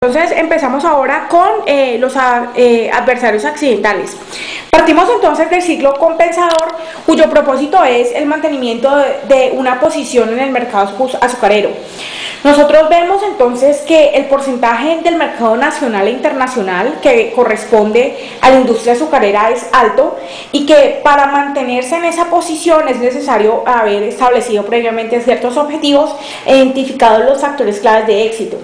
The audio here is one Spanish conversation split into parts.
Entonces empezamos ahora con los adversarios accidentales. Partimos entonces del ciclo compensador, cuyo propósito es el mantenimiento de una posición en el mercado azucarero. Nosotros vemos entonces que el porcentaje del mercado nacional e internacional que corresponde a la industria azucarera es alto y que para mantenerse en esa posición es necesario haber establecido previamente ciertos objetivos e identificado los factores claves de éxito.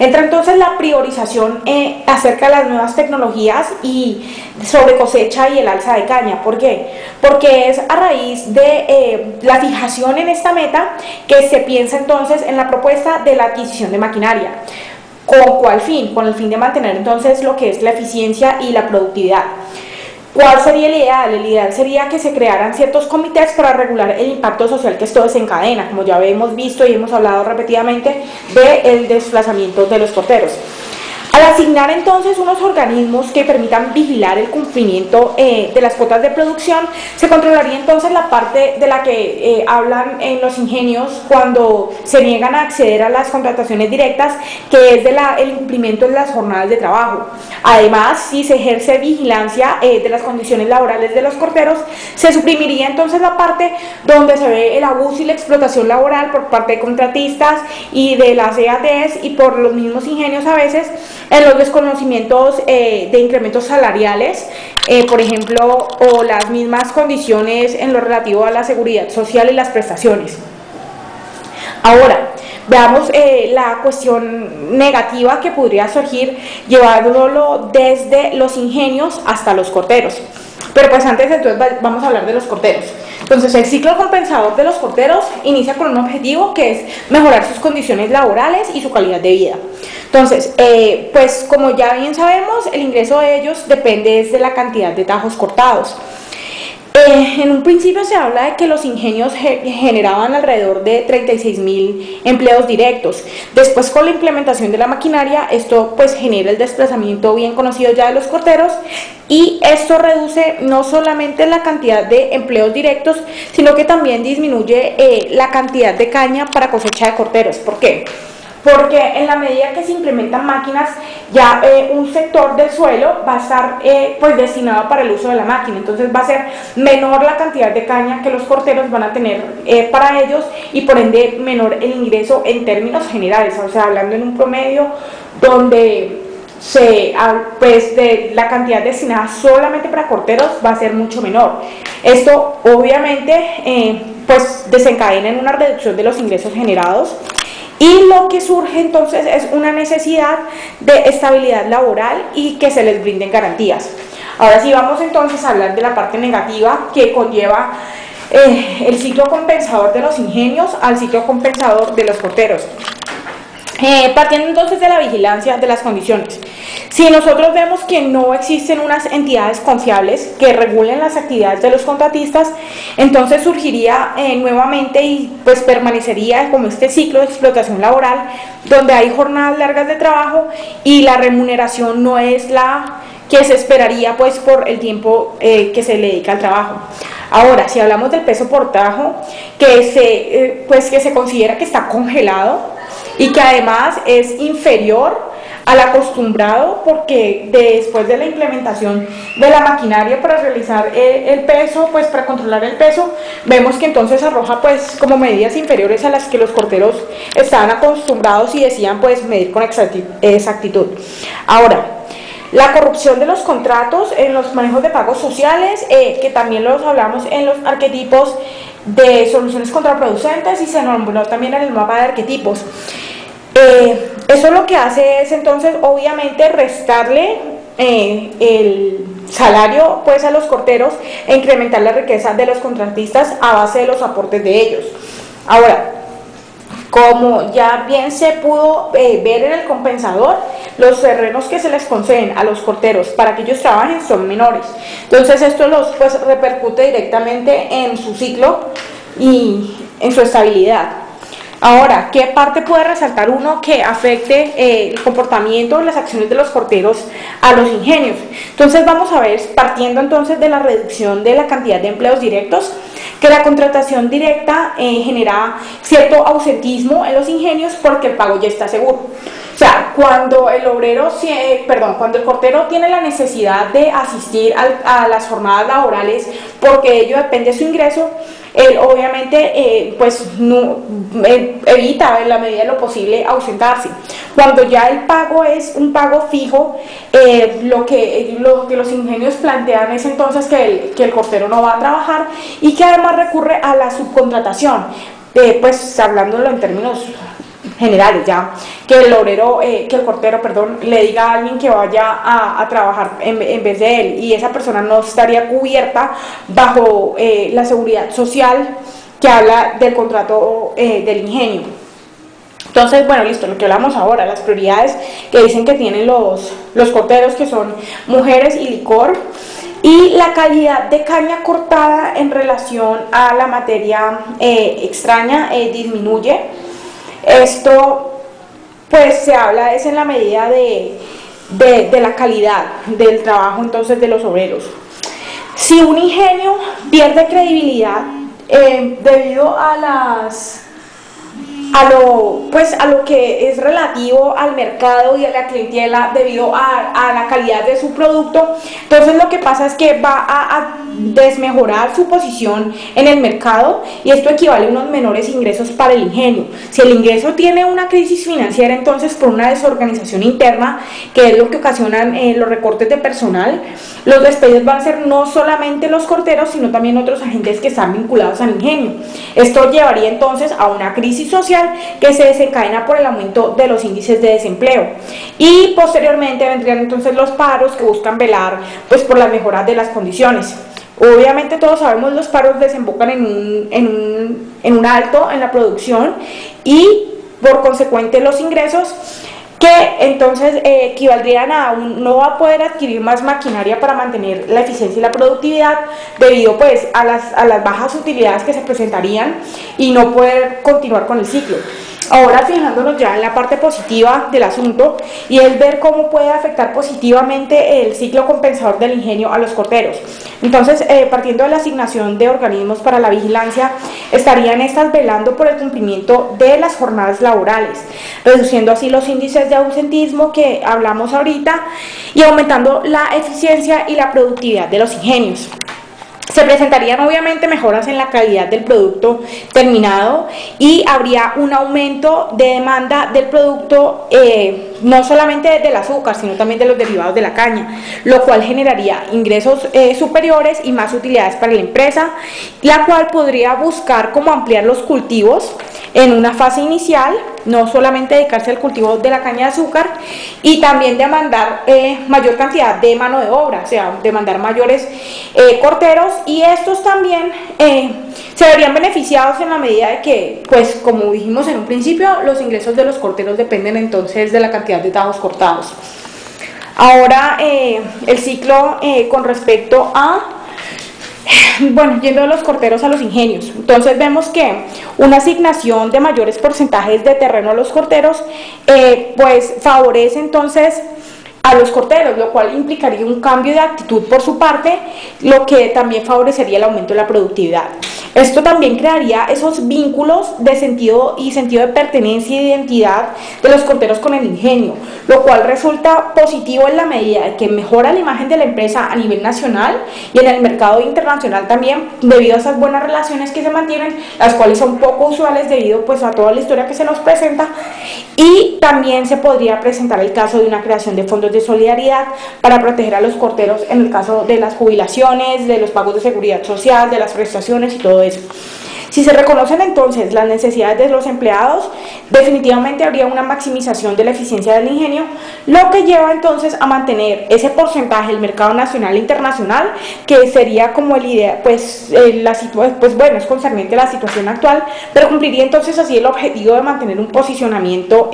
Entra entonces la priorización acerca de las nuevas tecnologías y sobre cosecha y el alza de caña. ¿Por qué? Porque es a raíz de la fijación en esta meta que se piensa entonces en la propuesta de la adquisición de maquinaria. ¿Con cuál fin? Con el fin de mantener entonces lo que es la eficiencia y la productividad. ¿Cuál sería el ideal? El ideal sería que se crearan ciertos comités para regular el impacto social que esto desencadena, como ya hemos visto y hemos hablado repetidamente del desplazamiento de los porteros. Al asignar entonces unos organismos que permitan vigilar el cumplimiento de las cuotas de producción, se controlaría entonces la parte de la que hablan en los ingenios cuando se niegan a acceder a las contrataciones directas, que es el incumplimiento de las jornadas de trabajo. Además, si se ejerce vigilancia de las condiciones laborales de los corteros, se suprimiría entonces la parte donde se ve el abuso y la explotación laboral por parte de contratistas y de las EATs y por los mismos ingenios a veces, en los desconocimientos de incrementos salariales, por ejemplo, o las mismas condiciones en lo relativo a la seguridad social y las prestaciones. Ahora, veamos la cuestión negativa que podría surgir llevándolo desde los ingenios hasta los corteros. Pero pues antes entonces vamos a hablar de los corteros. Entonces el ciclo compensador de los corteros inicia con un objetivo que es mejorar sus condiciones laborales y su calidad de vida. Entonces, pues como ya bien sabemos, el ingreso de ellos depende de la cantidad de tajos cortados. En un principio se habla de que los ingenios generaban alrededor de 36.000 empleos directos. Después, con la implementación de la maquinaria, esto pues genera el desplazamiento bien conocido ya de los corteros, y esto reduce no solamente la cantidad de empleos directos, sino que también disminuye la cantidad de caña para cosecha de corteros. ¿Por qué? Porque en la medida que se implementan máquinas, ya un sector del suelo va a estar pues destinado para el uso de la máquina, entonces va a ser menor la cantidad de caña que los corteros van a tener para ellos, y por ende menor el ingreso en términos generales, o sea, hablando en un promedio donde pues de la cantidad destinada solamente para corteros va a ser mucho menor. Esto obviamente pues desencadena en una reducción de los ingresos generados. Y lo que surge entonces es una necesidad de estabilidad laboral y que se les brinden garantías. Ahora sí vamos entonces a hablar de la parte negativa que conlleva el ciclo compensador de los ingenios al ciclo compensador de los corteros. Partiendo entonces de la vigilancia de las condiciones. Si nosotros vemos que no existen unas entidades confiables que regulen las actividades de los contratistas, entonces surgiría nuevamente y pues permanecería como este ciclo de explotación laboral donde hay jornadas largas de trabajo y la remuneración no es la que se esperaría pues por el tiempo que se le dedica al trabajo. Ahora, si hablamos del peso por tajo, que se considera que está congelado y que además es inferior al acostumbrado, porque después de la implementación de la maquinaria para realizar el peso, pues para controlar el peso, vemos que entonces arroja pues como medidas inferiores a las que los corteros estaban acostumbrados y decían pues medir con exactitud. Ahora, la corrupción de los contratos en los manejos de pagos sociales, que también los hablamos en los arquetipos de soluciones contraproducentes y se nombró también en el mapa de arquetipos. Eso lo que hace es entonces obviamente restarle el salario pues a los corteros e incrementar la riqueza de los contratistas a base de los aportes de ellos. Ahora, como ya bien se pudo ver en el compensador, los terrenos que se les conceden a los corteros para que ellos trabajen son menores. Entonces esto los pues repercute directamente en su ciclo y en su estabilidad. Ahora, ¿qué parte puede resaltar uno que afecte el comportamiento, las acciones de los corteros a los ingenios? Entonces vamos a ver, partiendo entonces de la reducción de la cantidad de empleos directos, que la contratación directa genera cierto ausentismo en los ingenios porque el pago ya está seguro. sea, cuando el obrero, cuando el cortero tiene la necesidad de asistir a las jornadas laborales porque de ello depende su ingreso, él obviamente pues no, evita en la medida de lo posible ausentarse. Cuando ya el pago es un pago fijo, lo que los ingenios plantean es entonces que el cortero no va a trabajar y que además recurre a la subcontratación, pues hablándolo en términos generales, ya que el cortero, perdón, le diga a alguien que vaya a trabajar en vez de él, y esa persona no estaría cubierta bajo la seguridad social que habla del contrato del ingenio. Entonces, bueno, listo, lo que hablamos ahora, las prioridades que dicen que tienen los corteros, que son mujeres y licor, y la calidad de caña cortada en relación a la materia extraña disminuye. Esto pues se habla es en la medida de la calidad del trabajo entonces de los obreros. Si un ingenio pierde credibilidad debido a lo que es relativo al mercado y a la clientela, debido a la calidad de su producto, entonces lo que pasa es que va a desmejorar su posición en el mercado, y esto equivale a unos menores ingresos para el ingenio. Si el ingreso tiene una crisis financiera, entonces por una desorganización interna, que es lo que ocasionan los recortes de personal, los despedidos van a ser no solamente los corteros, sino también otros agentes que están vinculados al ingenio. Esto llevaría entonces a una crisis social que se desencadena por el aumento de los índices de desempleo, y posteriormente vendrían entonces los paros que buscan velar pues por las mejoras de las condiciones. Obviamente todos sabemos, los paros desembocan en un alto en la producción y por consecuente los ingresos, que entonces equivaldrían a no va a poder adquirir más maquinaria para mantener la eficiencia y la productividad, debido pues a las bajas utilidades que se presentarían, y no poder continuar con el ciclo. Ahora, fijándonos ya en la parte positiva del asunto, y es ver cómo puede afectar positivamente el ciclo compensador del ingenio a los corteros. Entonces, partiendo de la asignación de organismos para la vigilancia, estarían estas velando por el cumplimiento de las jornadas laborales, reduciendo así los índices de ausentismo que hablamos ahorita y aumentando la eficiencia y la productividad de los ingenios. Se presentarían obviamente mejoras en la calidad del producto terminado, y habría un aumento de demanda del producto, no solamente del azúcar, sino también de los derivados de la caña, lo cual generaría ingresos superiores y más utilidades para la empresa, la cual podría buscar cómo ampliar los cultivos en una fase inicial, no solamente dedicarse al cultivo de la caña de azúcar, y también demandar mayor cantidad de mano de obra, o sea, demandar mayores corteros, y estos también se verían beneficiados en la medida de que, pues como dijimos en un principio, los ingresos de los corteros dependen entonces de la cantidad de tajos cortados. Ahora el ciclo con respecto a, bueno, yendo de los corteros a los ingenios, entonces vemos que una asignación de mayores porcentajes de terreno a los corteros pues favorece entonces a los corteros, lo cual implicaría un cambio de actitud por su parte, lo que también favorecería el aumento de la productividad. Esto también crearía esos vínculos de sentido de pertenencia y de identidad de los corteros con el ingenio, lo cual resulta positivo en la medida de que mejora la imagen de la empresa a nivel nacional y en el mercado internacional también, debido a esas buenas relaciones que se mantienen, las cuales son poco usuales debido pues a toda la historia que se nos presenta. Y también se podría presentar el caso de una creación de fondos de solidaridad para proteger a los corteros en el caso de las jubilaciones, de los pagos de seguridad social, de las prestaciones y todo eso. Si se reconocen entonces las necesidades de los empleados, definitivamente habría una maximización de la eficiencia del ingenio, lo que lleva entonces a mantener ese porcentaje del mercado nacional e internacional, que sería como el idea, pues bueno, es concerniente a la situación actual, pero cumpliría entonces así el objetivo de mantener un posicionamiento